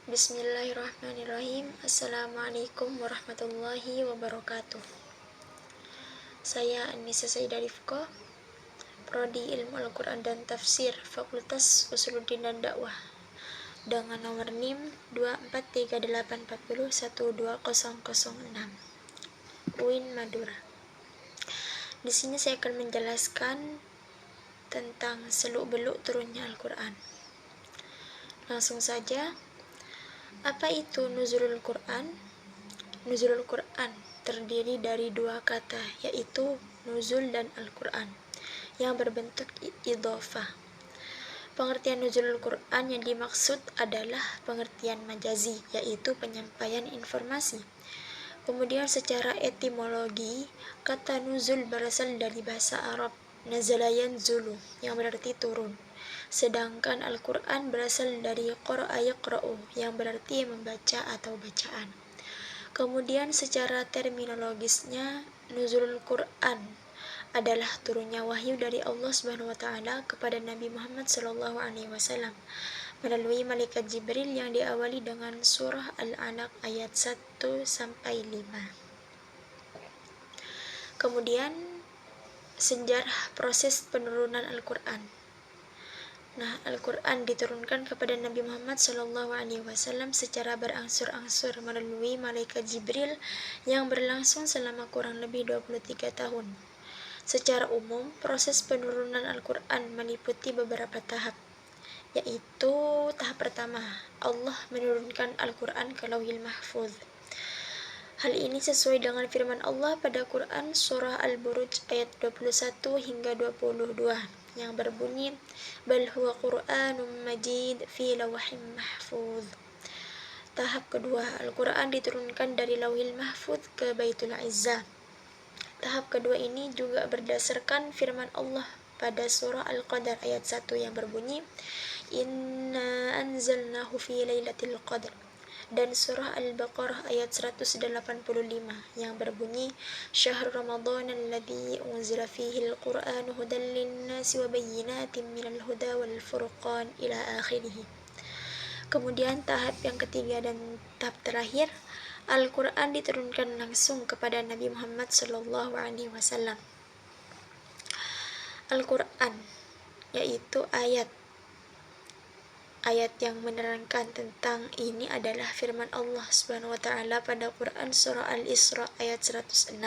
Bismillahirrahmanirrahim. Assalamualaikum warahmatullahi wabarakatuh. Saya Anissa Saidah Rifko, Prodi Ilmu Al-Quran dan Tafsir, Fakultas Usuluddin dan Dakwah, dengan nomor NIM 243840120006, UIN Madura. Di sini saya akan menjelaskan tentang seluk-beluk turunnya Al-Quran. Langsung saja. Apa itu nuzulul Quran? Nuzulul Quran terdiri dari dua kata, yaitu nuzul dan Al-Quran, yang berbentuk idhofah. Pengertian nuzulul Quran yang dimaksud adalah pengertian majazi, yaitu penyampaian informasi. Kemudian secara etimologi, kata nuzul berasal dari bahasa Arab nazala yanzulu, yang berarti turun. Sedangkan Al-Quran berasal dari qara'a yaqra'u, yang berarti membaca atau bacaan. Kemudian secara terminologisnya, nuzulul Quran adalah turunnya wahyu dari Allah Subhanahu wa taala kepada Nabi Muhammad sallallahu alaihi wasallam melalui malaikat Jibril yang diawali dengan surah Al-Alaq ayat 1 sampai 5. Kemudian sejarah proses penurunan Al-Quran. Al-Quran diturunkan kepada Nabi Muhammad SAW secara berangsur-angsur melalui malaikat Jibril yang berlangsung selama kurang lebih 23 tahun. Secara umum, proses penurunan Al-Quran meliputi beberapa tahap, yaitu tahap pertama, Allah menurunkan Al-Quran ke Lauhil Mahfuz. Hal ini sesuai dengan firman Allah pada Quran surah Al-Buruj ayat 21 hingga 22 yang berbunyi, bal huwa Qur'anun majid fi lawhim mahfuz. Tahap kedua, Al-Quran diturunkan dari Lauhil Mahfuz ke Baitul Izzah. Tahap kedua ini juga berdasarkan firman Allah pada surah Al-Qadar ayat 1 yang berbunyi, inna anzalnahu fi lailatul qadr, dan surah Al-Baqarah ayat 185 yang berbunyi syahrul ramadhan alladzi unzila fihi al-Qur'anu hudan lin-nasi wa bayyinatin minal huda wal furqan ila akhirih. Kemudian tahap yang ketiga dan tahap terakhir, Al-Quran diturunkan langsung kepada Nabi Muhammad sallallahu alaihi wasallam. Al-Quran yaitu ayat yang menerangkan tentang ini adalah firman Allah Subhanahu wa taala pada Quran surah Al-Isra ayat 106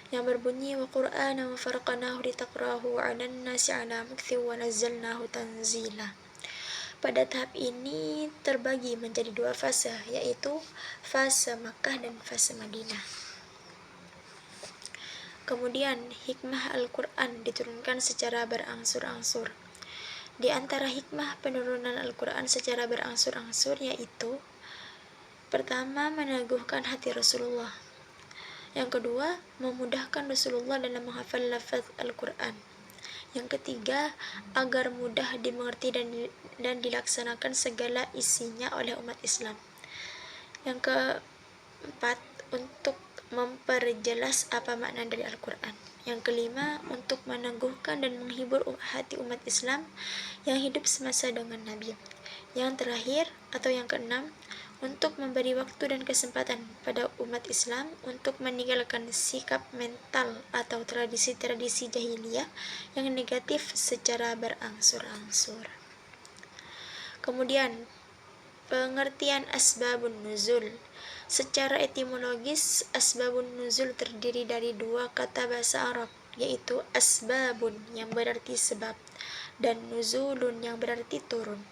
yang berbunyi, wa Qur'anan faraqnahu litaqra'ahu 'alan nasi 'ala mukthin wa nazzalnahu tanzila. Pada tahap ini terbagi menjadi dua fase, yaitu fase Makkah dan fase Madinah. Kemudian hikmah Al-Quran diturunkan secara berangsur-angsur. Di antara hikmah penurunan Al-Quran secara berangsur-angsur yaitu, pertama, meneguhkan hati Rasulullah. Yang kedua, memudahkan Rasulullah dalam menghafal lafaz Al-Quran. Yang ketiga, agar mudah dimengerti dan dilaksanakan segala isinya oleh umat Islam. Yang keempat, untuk memperjelas apa makna dari Al-Quran. Yang kelima, untuk meneguhkan dan menghibur hati umat Islam yang hidup semasa dengan Nabi. Yang terakhir atau yang keenam, untuk memberi waktu dan kesempatan pada umat Islam untuk meninggalkan sikap mental atau tradisi-tradisi jahiliyah yang negatif secara berangsur-angsur. Kemudian, pengertian asbabun nuzul. Secara etimologis, asbabun nuzul terdiri dari dua kata bahasa Arab, yaitu asbabun yang berarti sebab dan nuzulun yang berarti turun.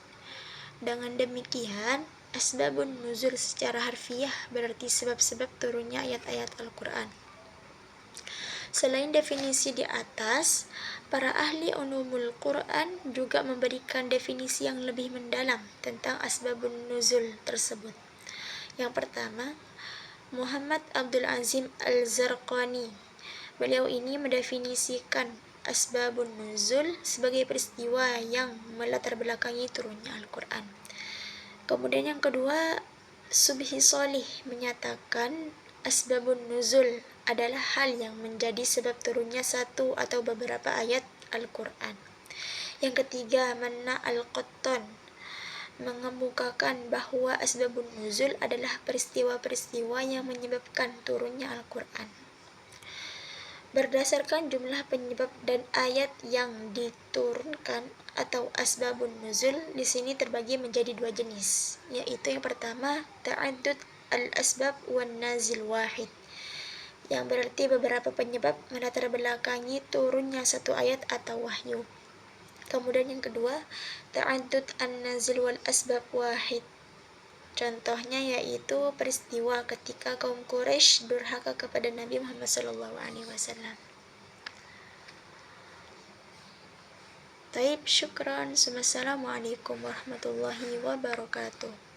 Dengan demikian, asbabun nuzul secara harfiah berarti sebab-sebab turunnya ayat-ayat Al-Quran. Selain definisi di atas, para ahli ulumul Quran juga memberikan definisi yang lebih mendalam tentang asbabun nuzul tersebut. Yang pertama, Muhammad Abdul Azim Al-Zarqani. Beliau ini mendefinisikan asbabun nuzul sebagai peristiwa yang melatar belakangi turunnya Al-Quran. Kemudian yang kedua, Subhi Sholih menyatakan asbabun nuzul adalah hal yang menjadi sebab turunnya satu atau beberapa ayat Al-Quran. Yang ketiga, Manna Al-Qattan mengemukakan bahwa asbabun nuzul adalah peristiwa-peristiwa yang menyebabkan turunnya Al-Quran. Berdasarkan jumlah penyebab dan ayat yang diturunkan atau asbabun nuzul di sini terbagi menjadi dua jenis, yaitu yang pertama ta'addud al-asbab wan nazil wahid, yang berarti beberapa penyebab melatar belakangi turunnya satu ayat atau wahyu. Kemudian yang kedua, ta'addud an-nazil wal asbab wahid. Contohnya yaitu peristiwa ketika kaum Quraisy durhaka kepada Nabi Muhammad SAW. Taib, syukran. Assalamualaikum warahmatullahi wabarakatuh.